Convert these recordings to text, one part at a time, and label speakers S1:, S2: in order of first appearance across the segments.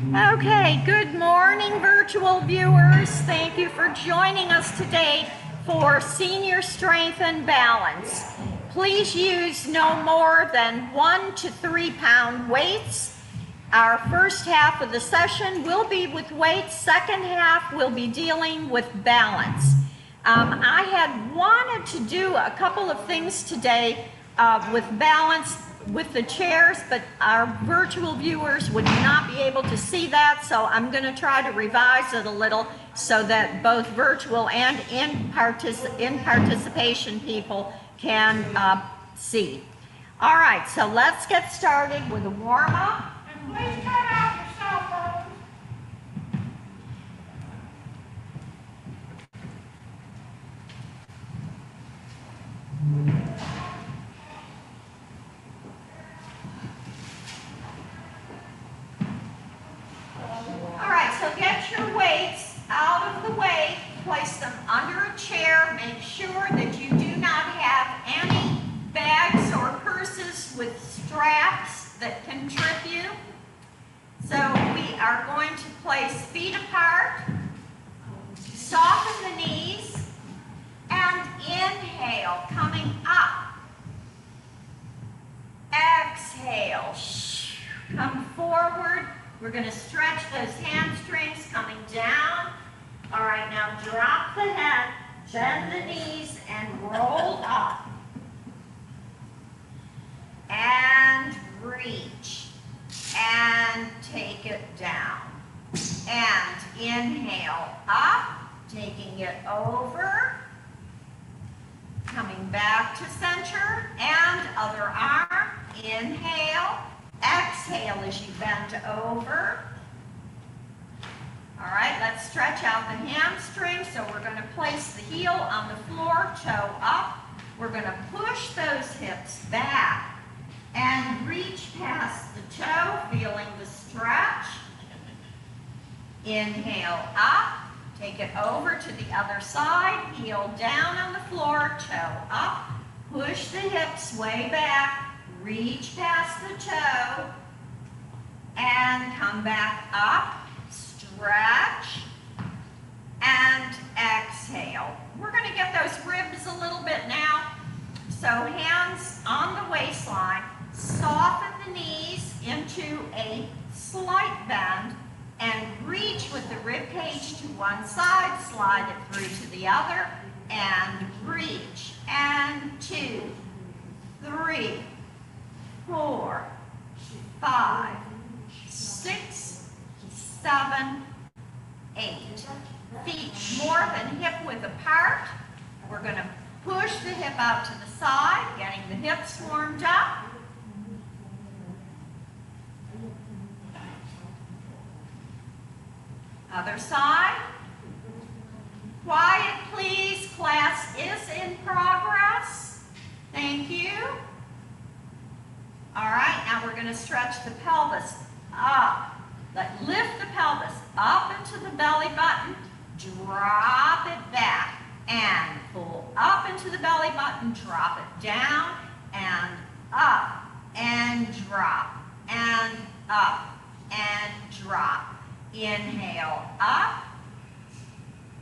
S1: Okay, good morning, virtual viewers. Thank you for joining us today for Senior Strength and Balance. Please use no more than 1 to 3 pound weights. Our first half of the session will be with weights. Second half will be dealing with balance. I had wanted to do a couple of things today with balance with the chairs, but our virtual viewers would not be able to see that, so I'm going to try to revise it a little so that both virtual and in participation people can see. All right, so let's get started with a warm-up.
S2: And please cut out your cell phones.
S1: All right, so get your weights out of the way, place them under a chair, make sure that you do not have any bags or purses with straps that can trip you. So we are going to place feet apart, soften the knees, and inhale, coming up. Exhale, come forward. We're going to stretch those hamstrings coming down. All right, now drop the head, bend the knees, and roll up. And reach. And take it down. And inhale up, taking it over. Coming back to center, and other arm. Inhale. Exhale as you bend over. All right, let's stretch out the hamstring. So we're going to place the heel on the floor, toe up. We're going to push those hips back and reach past the toe, feeling the stretch. Inhale up. Take it over to the other side. Heel down on the floor, toe up. Push the hips way back. Reach past the toe and come back up, stretch, and exhale. We're going to get those ribs a little bit now. So hands on the waistline, soften the knees into a slight bend and reach with the rib cage to one side, slide it through to the other, and reach, and 2, 3, 4, 5, 6, 7, 8. Feet more than hip width apart. We're going to push the hip out to the side, getting the hips warmed up. Other side. Quiet, please. Class is in progress. Thank you. All right, now we're going to stretch the pelvis up. Lift the pelvis up into the belly button. Drop it back and pull up into the belly button. Drop it down and up and drop and up and drop. Inhale up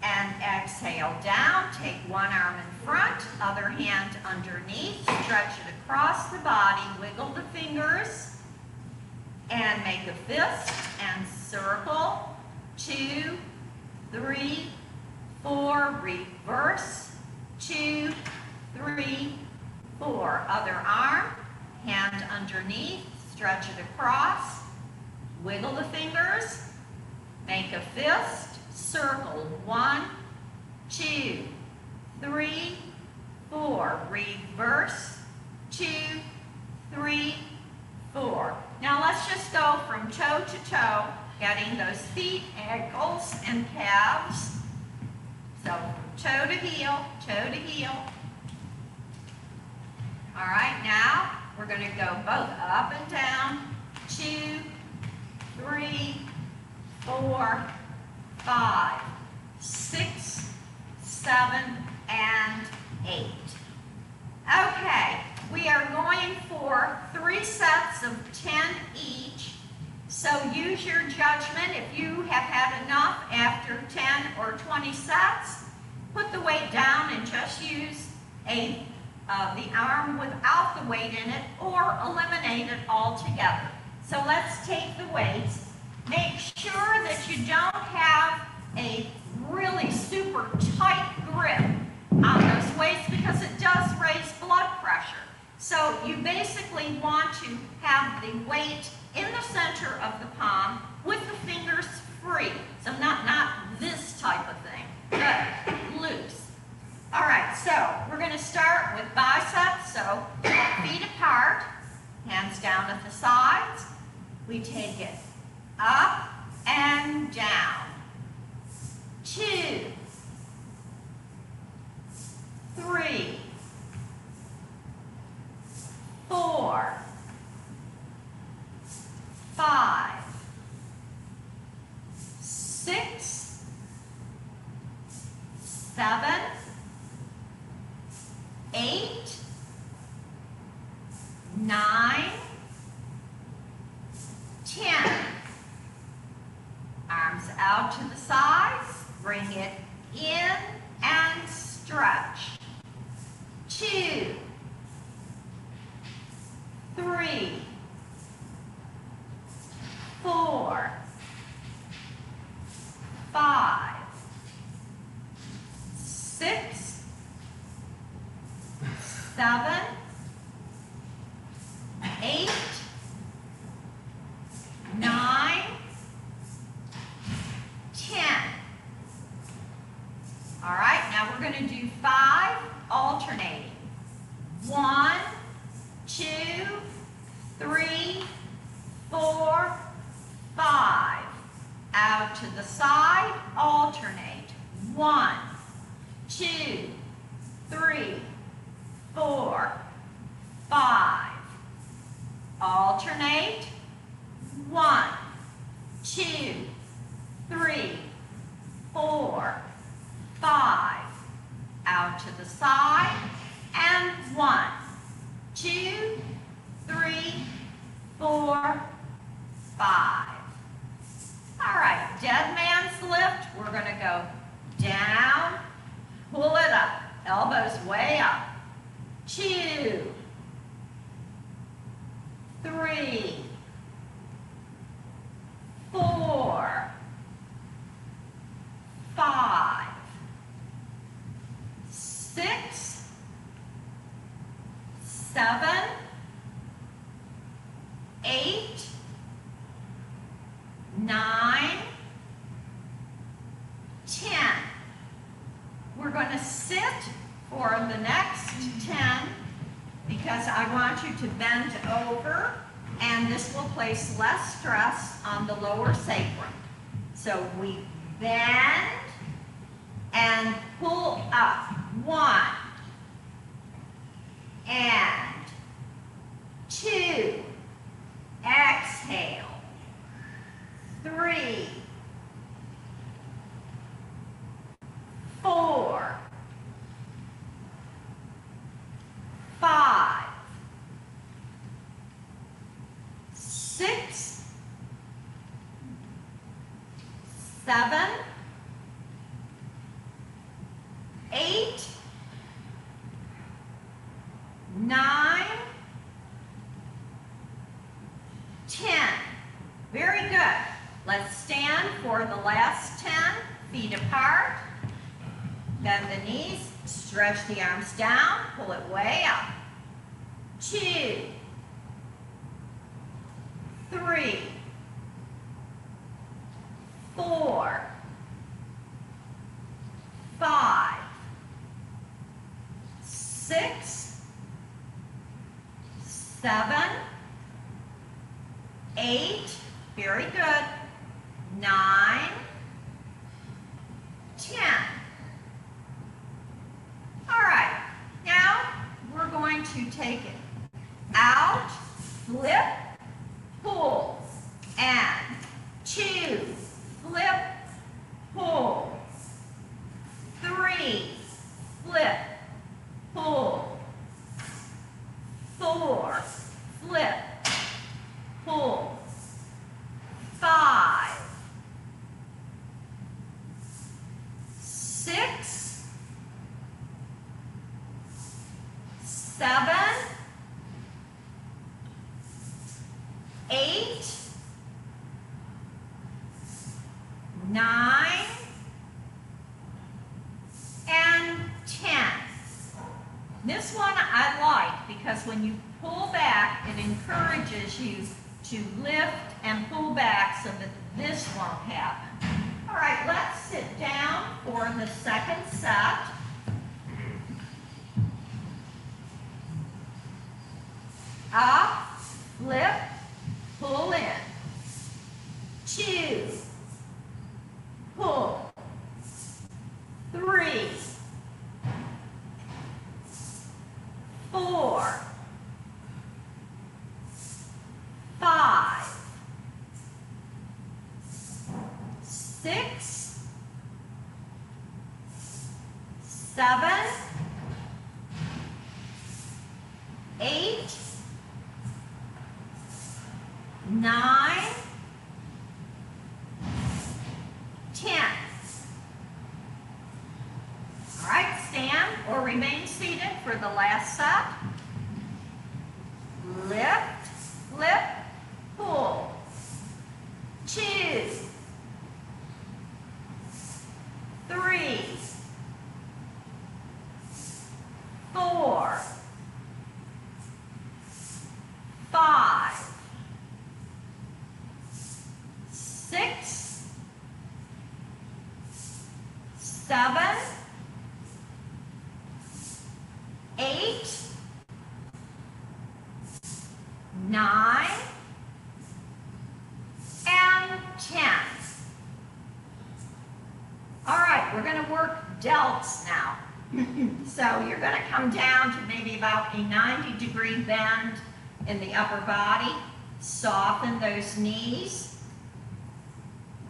S1: and exhale down. Take one arm in front, other hand underneath. Stretch it across the body. Wiggle the fingers and make a fist and circle. 2, 3, 4. Reverse. 2, 3, 4. Other arm, hand underneath. Stretch it across. Wiggle the fingers. Make a fist. Circle. 1, 2, 3, 4. Reverse. 2, 3, 4. Now let's just go from toe to toe, getting those feet, ankles, and calves. So toe to heel, toe to heel. All right, now we're going to go both up and down. 2, 3, 4, 5, 6, 7, and 8. Okay, we are going for 3 sets of 10 each. So use your judgment. If you have had enough after 10 or 20 sets, put the weight down and just use the arm without the weight in it, or eliminate it altogether. So let's take the weights. Make sure that you don't have a really super tight grip on those weights because it does raise blood pressure. So you basically want to have the weight in the center of the palm with the fingers free. So not this type of thing. Good. Loose. All right, so we're going to start with biceps. So feet apart, hands down at the sides. We take it up and down. 2, 3, 4, 5, 6, 7, 8, 9, 10. Arms out to the sides. Bring it in and stretch. 2, 3, 4, 5, 6, 7, 8, 9, 10. All right, now we're going to do 5 alternating. 1, 2, 3, 4, 5. Out to the side, alternate. 1, 2, 3, 4, 5. Alternate. 1, 2, 3, 4, 5. Out to the side, and 1, 2, 3, 4, 5. All right, dead man's lift. We're going to go down, pull it up, elbows way up. 2, 3, 4, 5, 6, 7, 8, 9, 10. We're going to sit for the next 10 because I want you to bend over, and this will place less stress on the lower sacrum. So we bend and pull up. 1 and 2. Exhale. 3, 4, 5, 6, 7, 8, 9, 10. Very good. Let's stand for the last 10. Feet apart. Bend the knees. Stretch the arms down. Pull it way up. 2, 3, 4, 5, 6, 7, 8. Very good. 9, 10. All right, now we're going to take it out, flip, pull, and 2, flip, pull, 3, flip, pull, 4, flip, pull, 8, 9, and 10. This one I like because when you pull back, it encourages you to lift and pull back so that this won't happen. All right, let's sit down for the second set. Up, flip, pull in. 2, pull. 3, 4, 5, 6, 7, 8, 9, 10. All right, stand or remain seated for the last set. Lift, flip, pull. 2, 3, 4, 5, 6, 7, 8, 9, and 10. All right, we're going to work delts now. So you're going to come down to maybe about a 90-degree bend in the upper body. Soften those knees.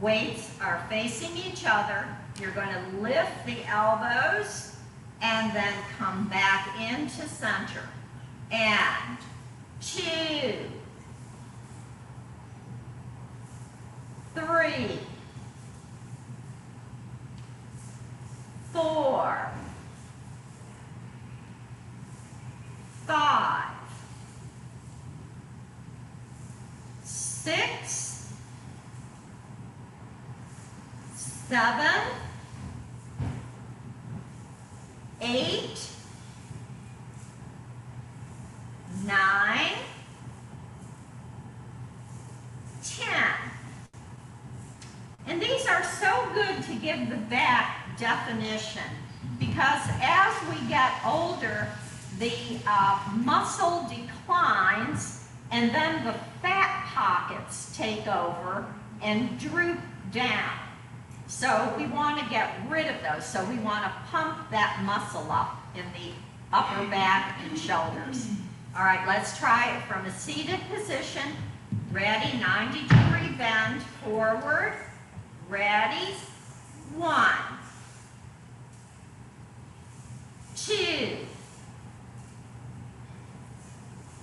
S1: Weights are facing each other. You're going to lift the elbows and then come back into center. And 2, 3, 4, 5, 6, 7, 8, 9, 10. And these are so good to give the back definition because as we get older, the muscle declines and then the fat pockets take over and droop down. So we want to get rid of those. So we want to pump that muscle up in the upper back and shoulders. All right, let's try it from a seated position. Ready, 90-degree bend forward. Ready, 1, 2,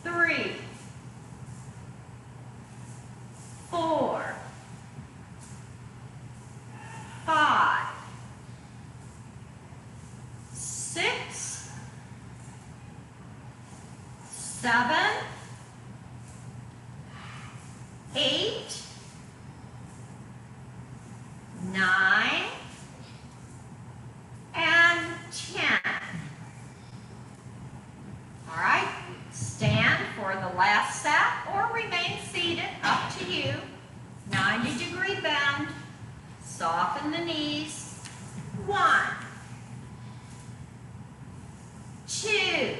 S1: 3, 4, 5, 6, 7, 8, 9, and 10. All right, stand for the last set or remain seated, up to you. 90-degree bend, soften the knees. 1, 2,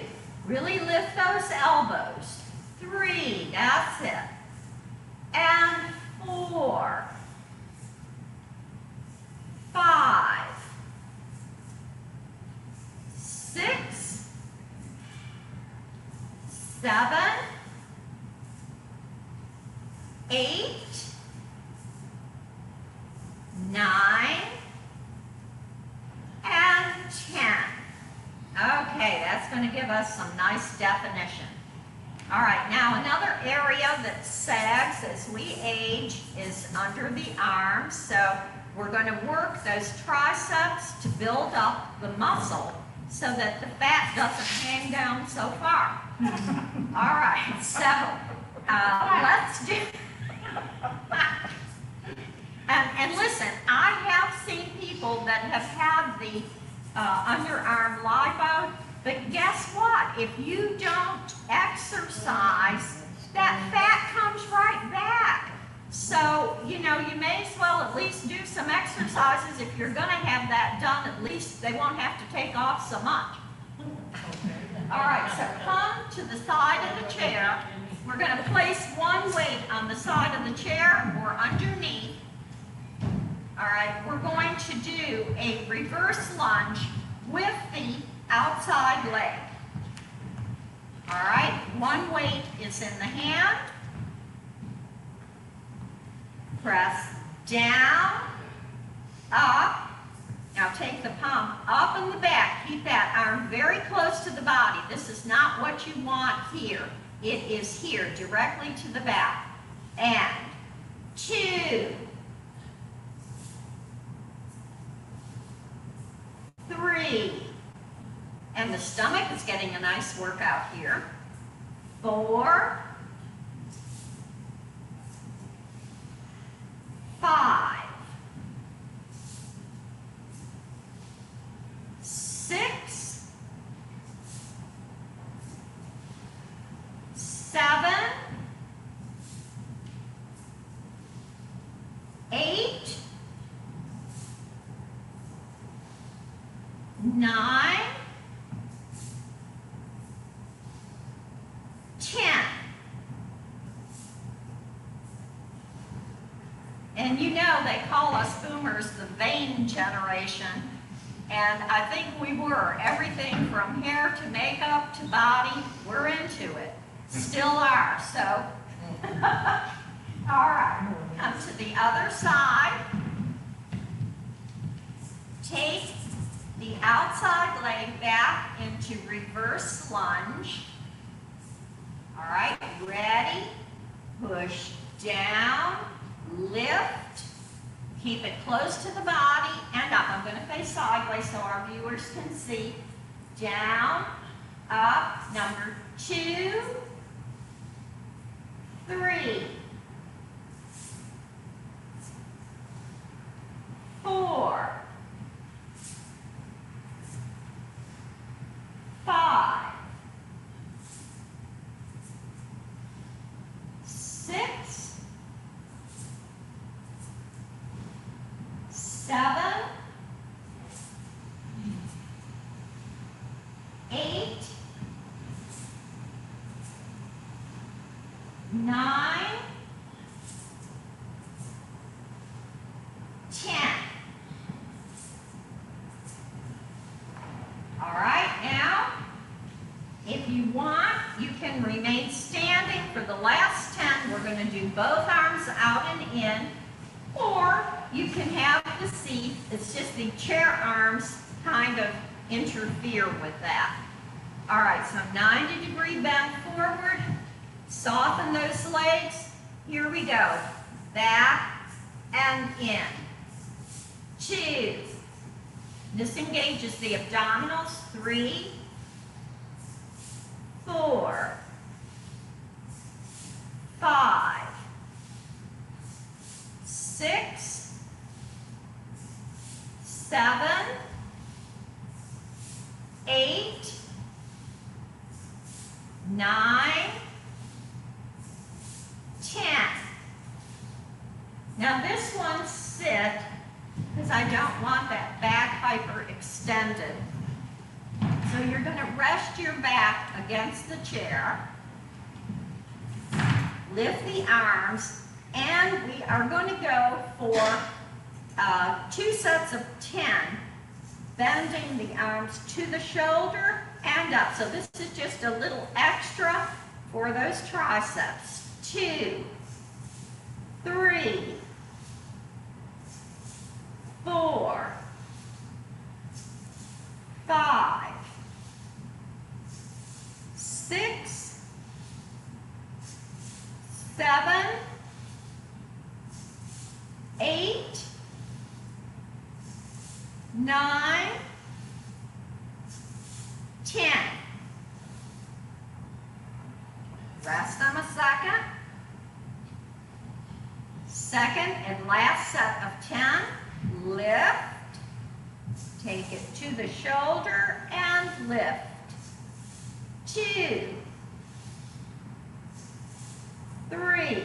S1: really lift those elbows. 3, that's it. And 4, 5, 6, 7, 8, 9, and 10. Okay, that's going to give us some nice definition. All right, now another area that sags as we age is under the arms. So we're going to work those triceps to build up the muscle so that the fat doesn't hang down so far. All right, so Let's do, and listen, I have seen people that have had the underarm lipo, but guess what? If you don't exercise, that fat comes right back. So, you know, you may as well at least do some exercises. If you're gonna have that done, at least they won't have to take off so much. All right, so come to the side of the chair. We're gonna place one weight on the side of the chair or underneath. All right, we're going to do a reverse lunge with the outside leg. All right, one weight is in the hand. Press down, up. Now take the palm up in the back. Keep that arm very close to the body. This is not what you want here. It is here, directly to the back. And 2, 3, and the stomach is getting a nice workout here. 4, 5, 6, 7, 8, 9, 10. And you know they call us boomers the vain generation, and I think we were. Everything from hair to makeup to body, we're into it. Still are, so. All right, come to the other side. Take the outside leg back into reverse lunge. All right, ready? Push down, lift, keep it close to the body, and up. I'm going to face sideways so our viewers can see. Down, up, number 2, 3, 4, 5, 6, 7, 8, 9, 10. All right, now, if you want, you can remain standing for the last 10. We're going to do both arms out and in, or you can have the seat. It's just the chair arms kind of interfere with that. All right, so 90-degree bend forward. Soften those legs. Here we go. Back and in. 2. This engages the abdominals. 3, 4, 5, 6, 7, 8, 9, 10. Now this one sit, because I don't want that back hyperextended. So you're going to rest your back against the chair, lift the arms, and we are going to go for 2 sets of 10, bending the arms to the shoulder and up. So this is just a little extra for those triceps. 2, 3, 4, 5, 6, 7, 8, 9, 10. Rest them a second. Second and last set of 10. Lift. Take it to the shoulder and lift. 2, 3,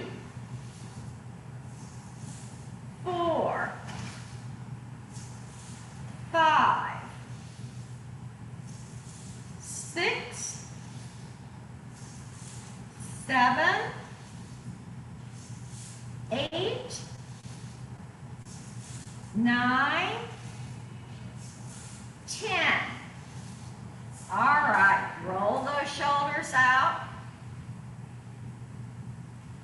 S1: 4, 5, 6, 7, 8, 9, 10. All right, roll those shoulders out.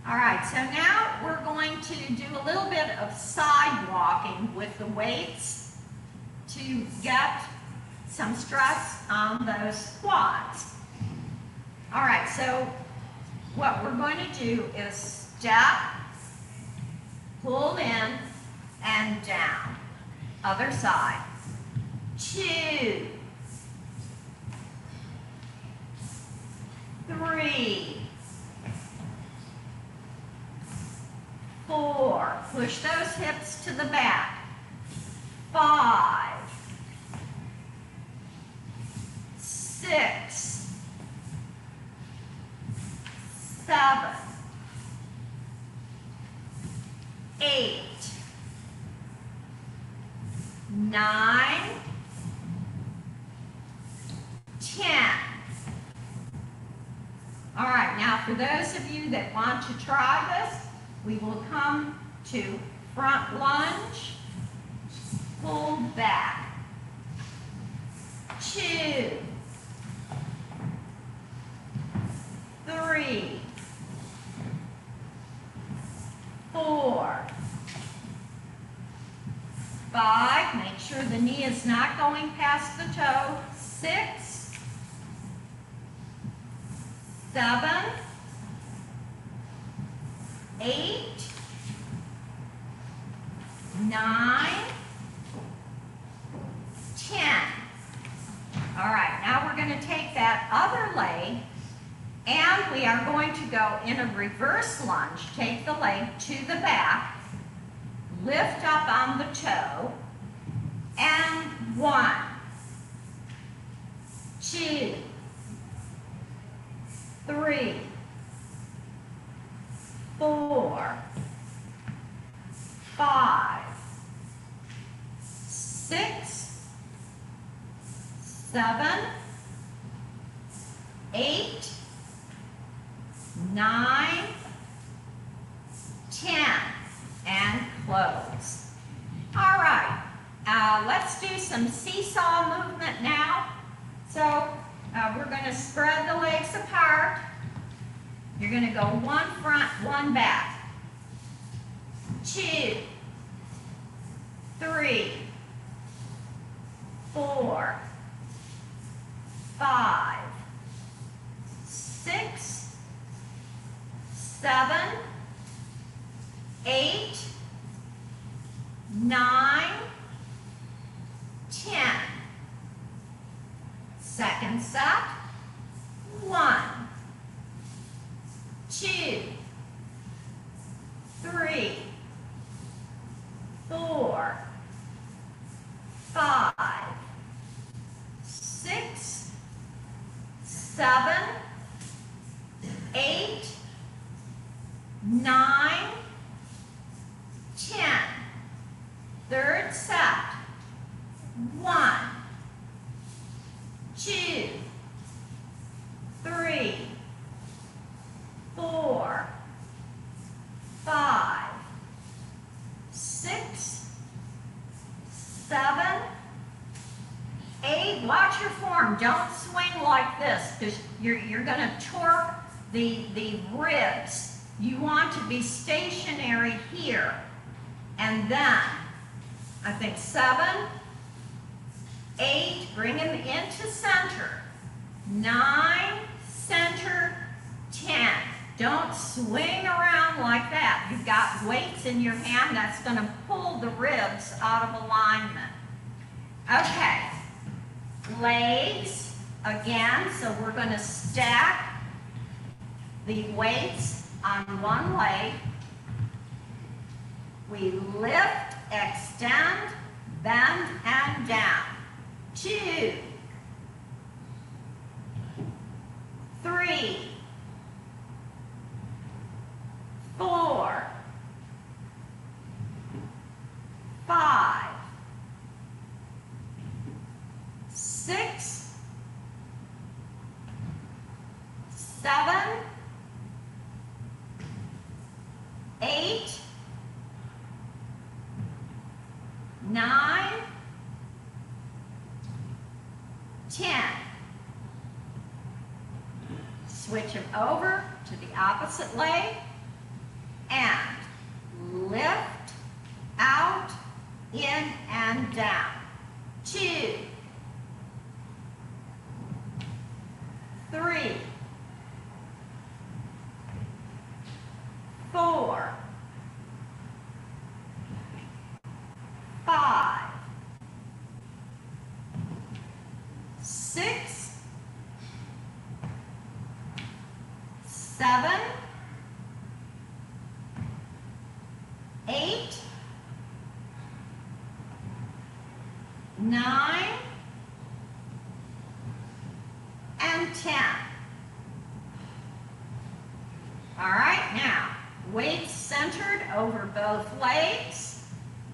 S1: All right, so now we're going to do a little bit of side walking with the weights to get some stress on those quads. All right, so what we're going to do is step, pull in, and down. Other side. 2, 3, 4, push those hips to the back. 5, 6, 7, 8, 9, 10. All right, now for those of you that want to try this, we will come to front lunge, pull back. 2, 3, 4, 5, make sure the knee is not going past the toe. 6, 7, 8, 9, 10. All right, now we're going to take that other leg and we are going to go in a reverse lunge. Take the leg to the back, lift up on the toe, and 1, 2, 3, 4, 5, 6, 7, 8, 9, 10, and close. All right, let's do some seesaw movement now. So we're going to spread the legs apart. You're going to go one front, one back. 2, 3, 4, 5, 6, 7, 8, 9, 10. Second set. 1, 2, 3, 4, 5, 6, 7, 8, 9, 10. Third set. 1, 2, 3, 4, 5, 6, 7, 8. Watch your form. Don't swing like this because you're going to torque the ribs. You want to be stationary here. And then, I think 7, 8, bring him into center. 9, center, 10. Don't swing around like that. You've got weights in your hand. That's going to pull the ribs out of alignment. Okay. Legs, again, so we're going to stack the weights on one leg. We lift, extend, bend, and down. 2, 3, 4, 5, 6, 7, 8, 9, 10. Switch them over to the opposite leg and lift, out, in, and down. 2, 3, 4, 5, 6, 7, 8, 9, and 10. All right, now, weights centered over both legs,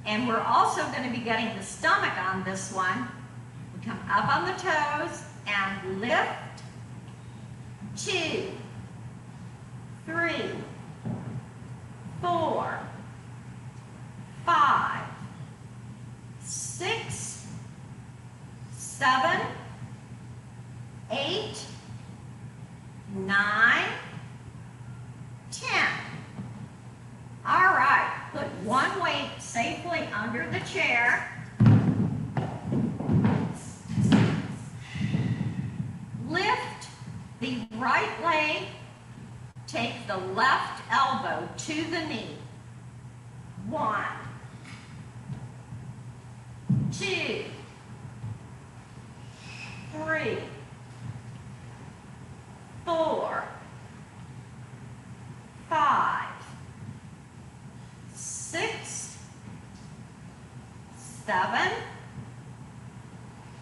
S1: and we're also going to be getting the stomach on this one. We come up on the toes and lift. 2, 3, 4, 5, 6, 7, 8, 9, 10. All right, put one weight safely under the chair. Lift the right leg, take the left elbow to the knee. 1, 2, 3, 4, 5, 6, 7,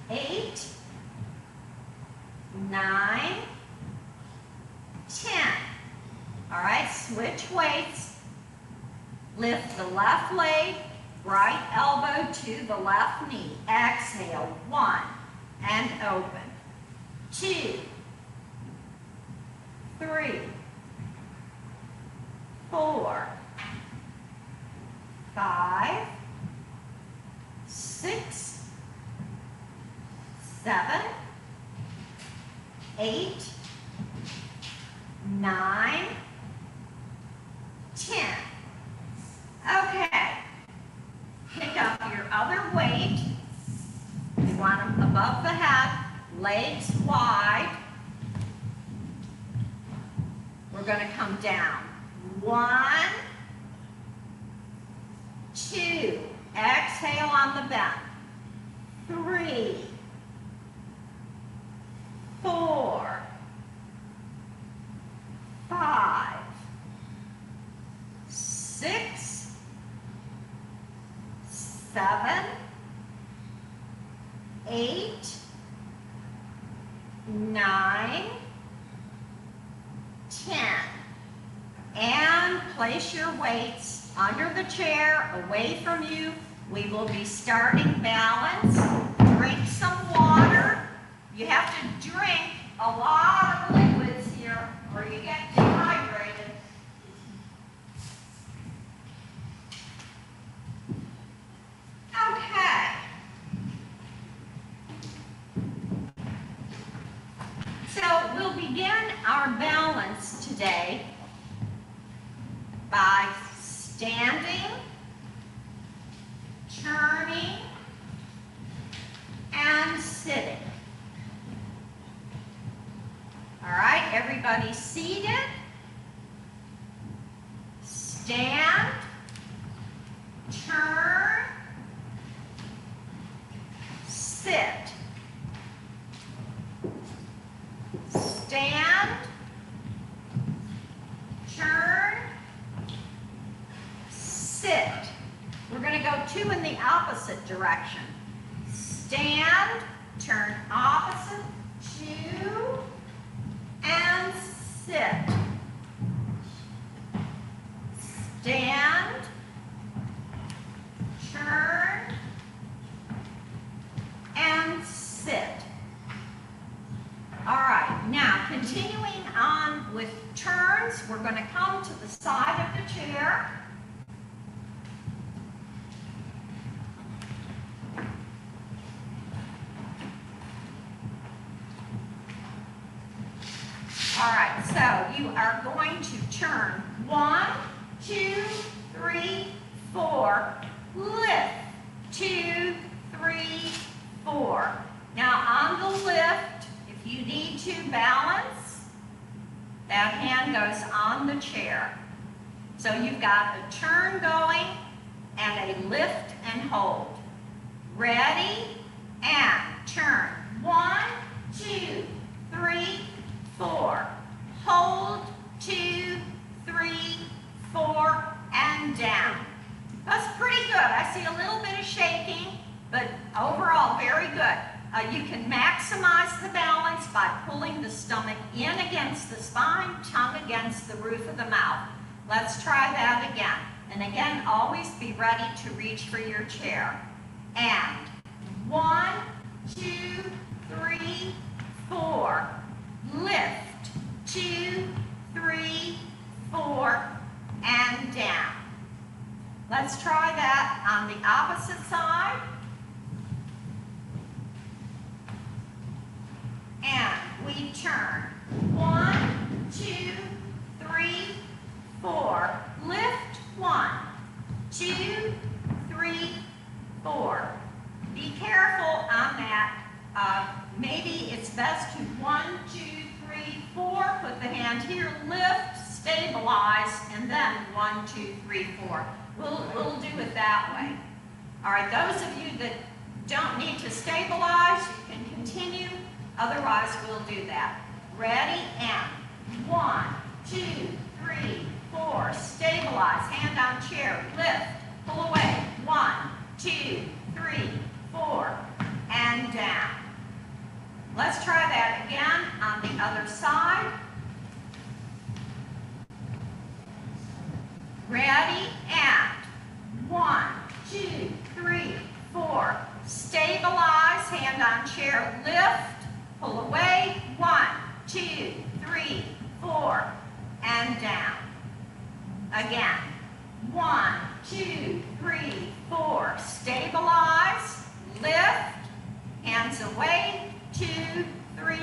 S1: 8, 9, 10. All right, switch weights. Lift the left leg, right elbow to the left knee. Exhale, 1, and open. 2, 3, 4, 5, 6, 7, 8, 9, 10. Okay. Pick up your other weight. You want them above the head, legs wide. We're going to come down. 1, 2. Exhale on the bend. 3, 4, 5, 6, 7, 8, 9, 10. And place your weights under the chair, away from you. We will be starting balance. Drink some water. You have to drink a lot of liquids here or you get dehydrated. Okay. So we'll begin our balance today by standing, turning, and sitting. All right, everybody seated. Stand, turn, sit. Stand, turn, sit. go two in the opposite direction. Stand, turn opposite, two, and sit. Stand, turn, and sit. All right, now continuing on with turns, we're going to come to the side of the chair. All right, so you are going to turn 1, 2, 3, 4, lift, 2, 3, 4. Now on the lift, if you need to balance, that hand goes on the chair. So you've got a turn going and a lift and hold. Ready, and turn. 1, 2, 3, 4. Hold, 2, 3, 4, and down. That's pretty good. I see a little bit of shaking, but overall very good. You can maximize the balance by pulling the stomach in against the spine, tongue against the roof of the mouth. Let's try that again. And again, always be ready to reach for your chair. And 1, 2, 3, 4. Lift, 2, 3, 4, and down. Let's try that on the opposite side. And we turn. 1, 2, 3, 4. Lift, 1, 2, 3, 4. Be careful on that. Maybe it's best to 1, 2, 3, 4. Put the hand here, lift, stabilize, and then 1, 2, 3, 4. We'll do it that way. All right, those of you that don't need to stabilize, you can continue. Otherwise, we'll do that. Ready, and 1, 2, 3, 4. Stabilize, hand on chair, lift, pull away. 1, 2, 3, 4, and down. Let's try that again on the other side. Ready, and 1, 2, 3, 4. Stabilize, hand on chair, lift, pull away. 1, 2, 3, 4, and down. Again. 1, 2, 3, 4. Stabilize, lift, hands away. 2, 3,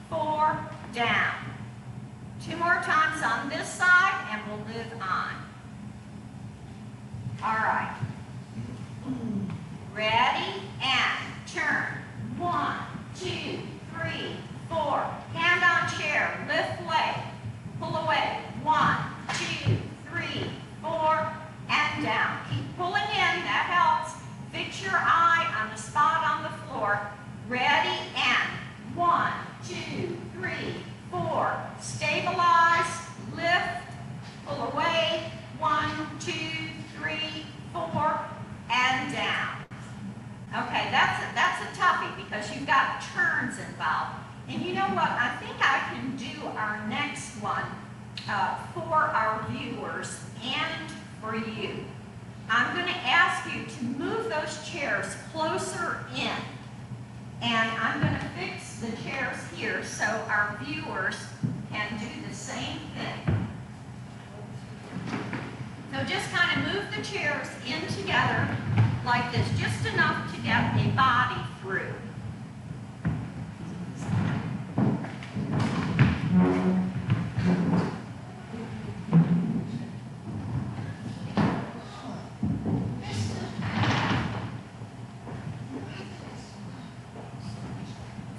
S1: 4, down. 2 more times on this side, and we'll move on. All right. Ready, and turn. 1, 2, 3, 4. Hand on chair, lift leg, pull away. 1, 2, 3, 4, and down. Keep pulling in, that helps. Fix your eye on the spot on the floor. Ready, and 1, 2, 3, 4. Stabilize, lift, pull away. 1, 2, 3, 4, and down. Okay, that's a toughie because you've got turns involved. And you know what? I think I can do our next one for our viewers and for you. I'm going to ask you to move those chairs closer in. And I'm going to fix the chairs here so our viewers can do the same thing. So just kind of move the chairs in together like this, just enough to get a body through.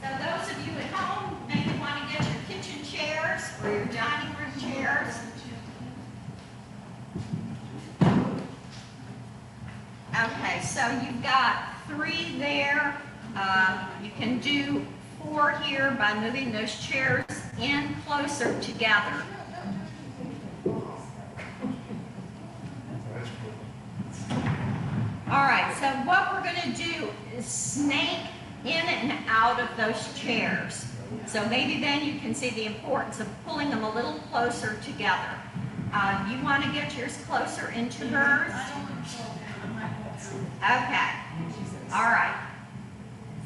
S1: So those of you at home maybe want to get your kitchen chairs or your dining room chairs. Okay, so you've got 3 there. You can do 4 here by moving those chairs in closer together. All what we're going to do is snake in and out of those chairs. So maybe then you can see the importance of pulling them a little closer together. You want to get yours closer into hers? Okay. All right.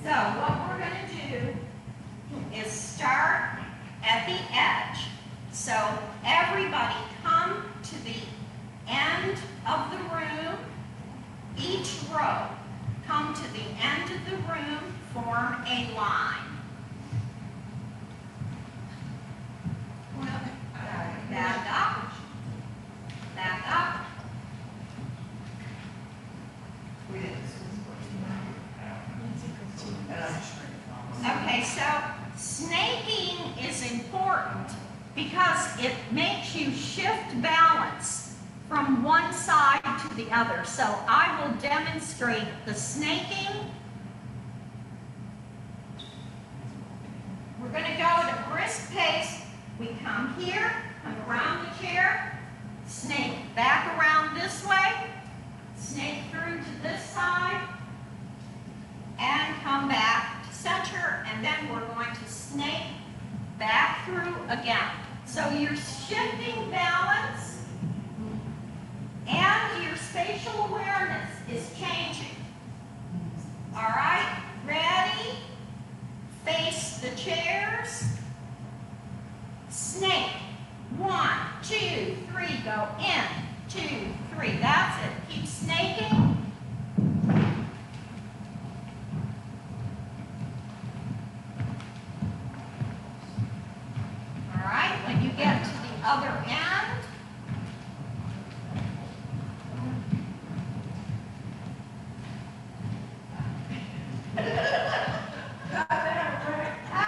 S1: So what we're going to do is start at the edge. So everybody come to the end of the room. Each row come to the end of the room, form a line. Back up. Back up. Okay, so snaking is important because it makes you shift balance from one side to the other. So I will demonstrate the snaking. We're going to go at a brisk pace. We come here, come around the chair, snake back around this way, snake through to this side, and come back to center, and then we're going to snake back through again. So you're shifting balance, and your spatial awareness is changing. All right, ready? Face the chairs. Snake. 1, 2, 3, go in. 2, 3, that's it. Keep snaking. All right, when you get to the other end,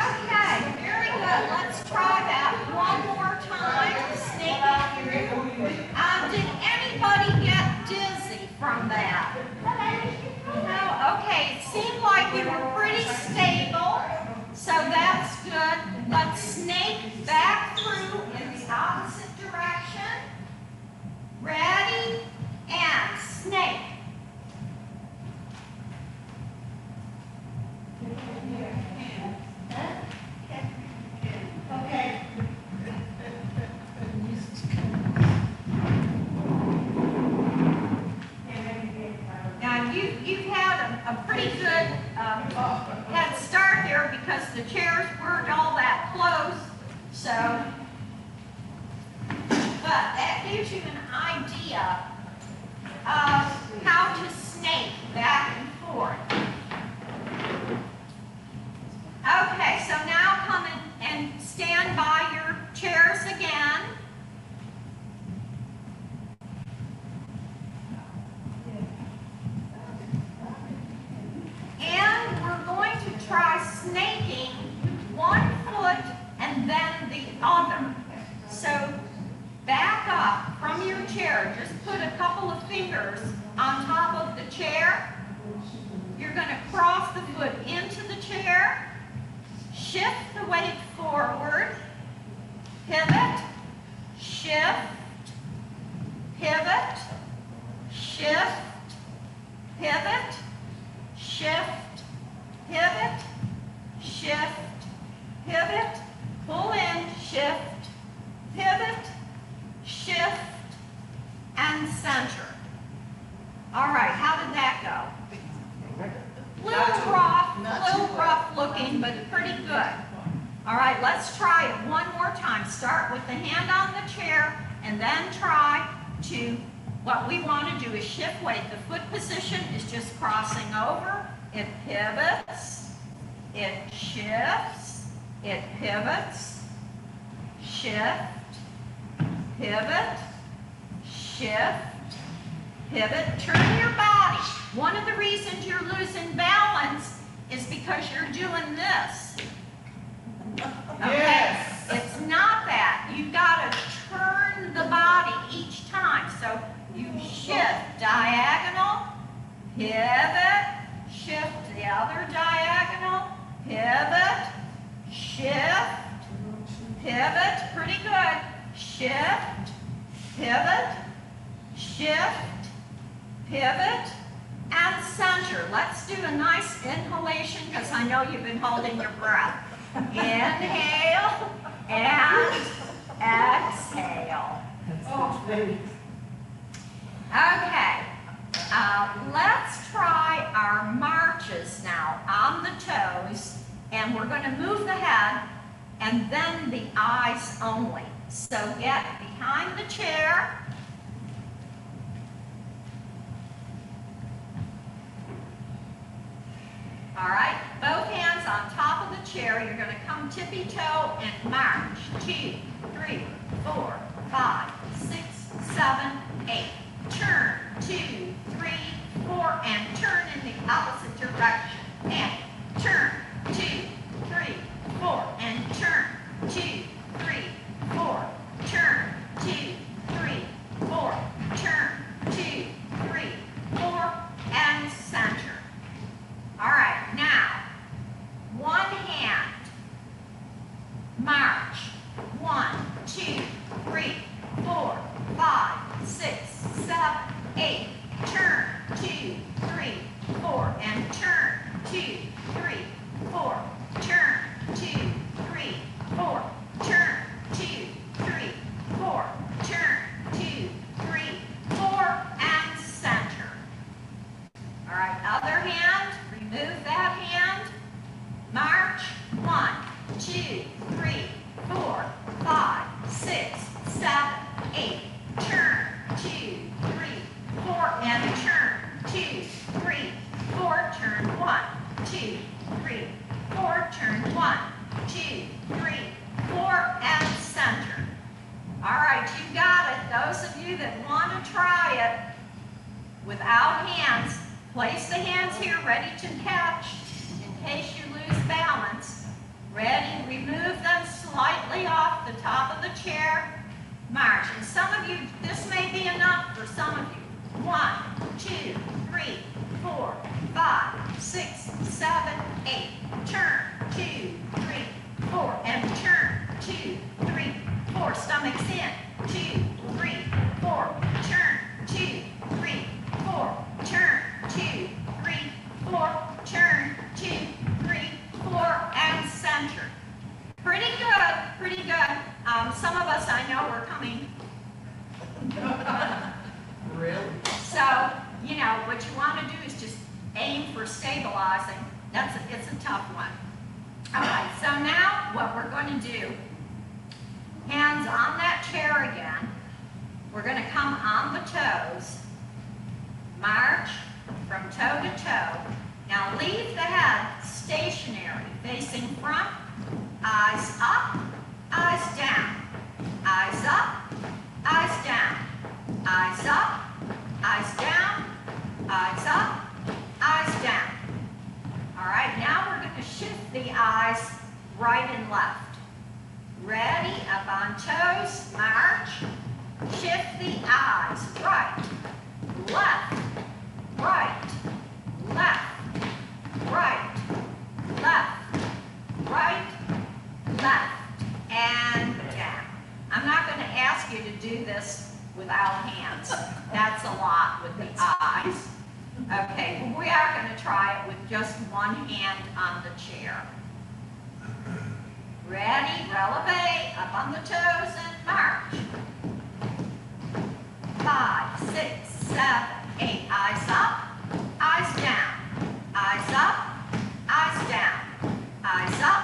S1: okay, very good. Let's try that one more time. Snaking through. Did anybody get dizzy from that? No? Okay, it seemed like you were pretty stable, so that's good. Let's snake back through in the opposite direction. Ready? And snake. Okay. Now you've had a pretty good head start here because the chairs weren't all that close. So, but that gives you an idea of how to snake back and forth. Okay, so now come in and stand by your chairs again. And we're going to try snaking one foot and then the other. So back up from your chair. Just put a couple of fingers on top of the chair. You're going to cross the foot into the chair. Shift the weight forward, pivot, shift, pivot, shift, pivot, shift, pivot, shift, pivot, pull in, shift, pivot, shift, and center. All right, how did that go? Little rough looking, but pretty good. All right, let's try it one more time. Start with the hand on the chair, and then try to, what we want to do is shift weight. The foot position is just crossing over. It pivots, it shifts, it pivots, shift, pivot, shift, pivot, turn your body. One of the reasons you're losing balance is because you're doing this. Okay?
S2: Yes.
S1: It's not that. You've got to turn the body each time. So you shift diagonal, pivot, shift the other diagonal, pivot, shift, pivot, pretty good. Shift, pivot, shift, pivot, and center. Let's do a nice inhalation because I know you've been holding your breath. Inhale and exhale.
S2: Oh, baby.
S1: Okay, let's try our marches now on the toes, and we're going to move the head and then the eyes only. So get behind the chair. All right, both hands on top of the chair. You're going to come tippy-toe and march. 2, 3, 4, 5, 6, 7, 8. Turn, 2, 3, 4, and turn in the opposite direction. And turn, 2, 3, 4, and turn, 2, 3, 4. Turn, 2, 3, 4. Turn, 2, 3, 4, and center. All right, now, one hand, march. 1, 2, 3, 4, 5, 6, 7, 8. Turn, 2, 3, 4, and turn, 2, 3, 4. Turn, 2, 3, 4. Turn, 2, 3, 4. Turn, 2, 3, 4, and center. All right, other hand, remove that hand. March. 1, 2, 3, 4, 5, 6, 7, 8. Turn, 2, 3, 4, and turn, 2, 3, 4. Turn, 1, 2, 3, 4. Turn, 1, 2, 3, 4, and center. All right, you got it. Those of you that want to try it without hands, place the hands here ready to catch in case you lose balance. Ready, remove them slightly off the top of the chair. March. And some of you, this may be enough for some of you. 1, 2, 3, 4, 5, 6, 7, 8. Turn, 2, 3, 4, and turn, 2, 3, 4. Stomachs in. 2, 3, 4. Turn, 2, 3, 4. Turn, 2, 3, 4. Turn, 2, 3, 4, and center. Pretty good, pretty good. Some of us, I know, are coming.
S3: Really?
S1: So, you know, what you want to do is just aim for stabilizing. It's a tough one. All right, so now what we're going to do, hands on that chair again. We're going to come on the toes, march from toe to toe. Now leave the head stationary, facing front, eyes up, eyes down, eyes up, eyes down, eyes up, eyes down, eyes up, eyes down. All right, now we're going to shift the eyes right and left. Ready, up on toes, march. Shift the eyes, right, left, right, left, right, left, right, left, and down. I'm not going to ask you to do this without hands. That's a lot with the eyes. Okay, well, we are going to try it with just one hand on the chair. Ready, releve, up on the toes and march. 5, 6, 7, 8. Eyes up, eyes down, eyes up, eyes down, eyes up,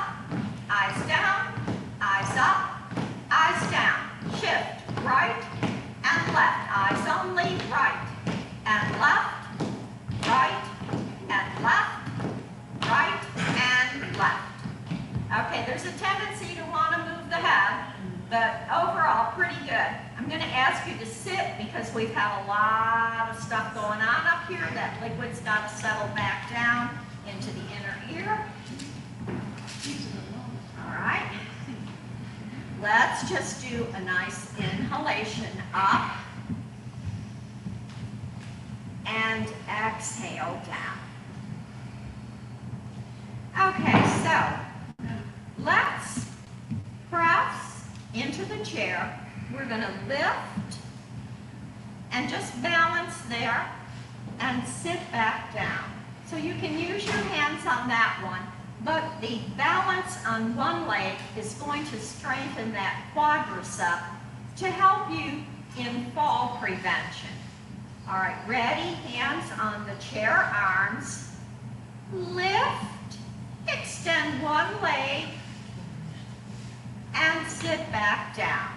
S1: eyes down, eyes up, eyes down. Shift right and left. Eyes only, right and left, right and left, right and left. Okay, there's a tendency to want to move the head, but overall pretty good. I'm going to ask you to sit because we've had a lot of stuff going on up here. That liquid's got to settle back down into the inner ear. All right. Let's just do a nice inhalation up and exhale down. Okay, so let's press into the chair. We're going to lift and just balance there. and sit back down. So you can use your hands on that one, but the balance on one leg is going to strengthen that quadricep to help you in fall prevention. All right, ready? Hands on the chair, arms. Lift, extend one leg, and sit back down.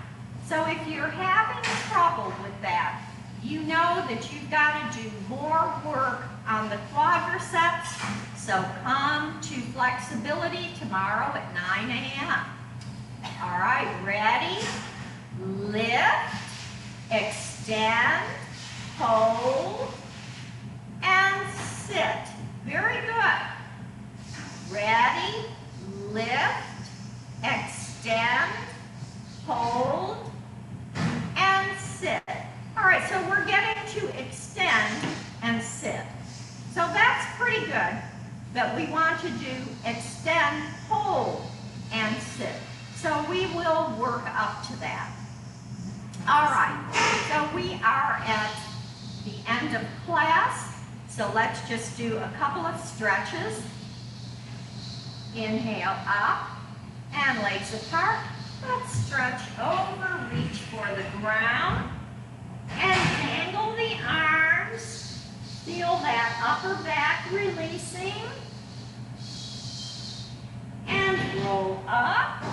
S1: So if you're having trouble with that, you know that you've got to do more work on the quadriceps. So come to flexibility tomorrow at 9 a.m. All right, ready? Lift, extend, hold, and sit. Very good. Ready? Lift, extend, hold, and sit. All right, so we're getting to extend and sit. So that's pretty good, but we want to do extend, hold, and sit. So we will work up to that. All right, so we are at the end of class, so let's just do a couple of stretches. Inhale up and legs apart. Let's stretch over, reach for the ground, and angle the arms. Feel that upper back releasing. And roll up.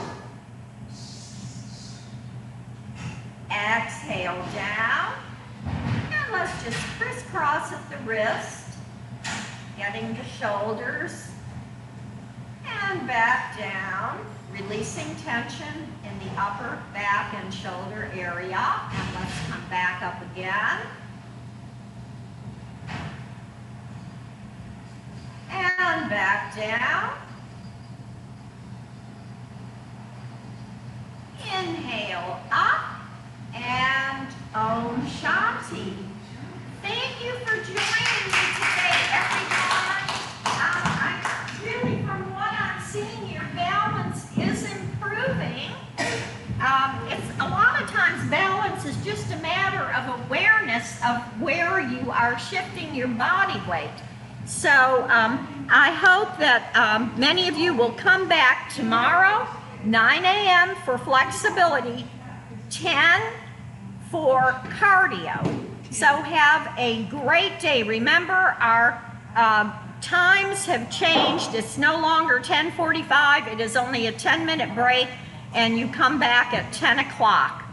S1: Exhale down. And let's just crisscross at the wrist, getting the shoulders. And back down, releasing tension in the upper back and shoulder area. And let's come back up again. And back down. Inhale up. And Om Shanti. Thank you for joining me today, everyone. Really, from what I'm seeing, your balance is improving. It's a lot of times balance is just a matter of awareness of where you are shifting your body weight. So I hope that many of you will come back tomorrow, 9 a.m. for flexibility, 10 for cardio. So have a great day. Remember, our times have changed. It's no longer 10:45. It is only a 10-minute break, and you come back at 10 o'clock.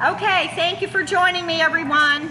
S1: Okay, thank you for joining me, everyone.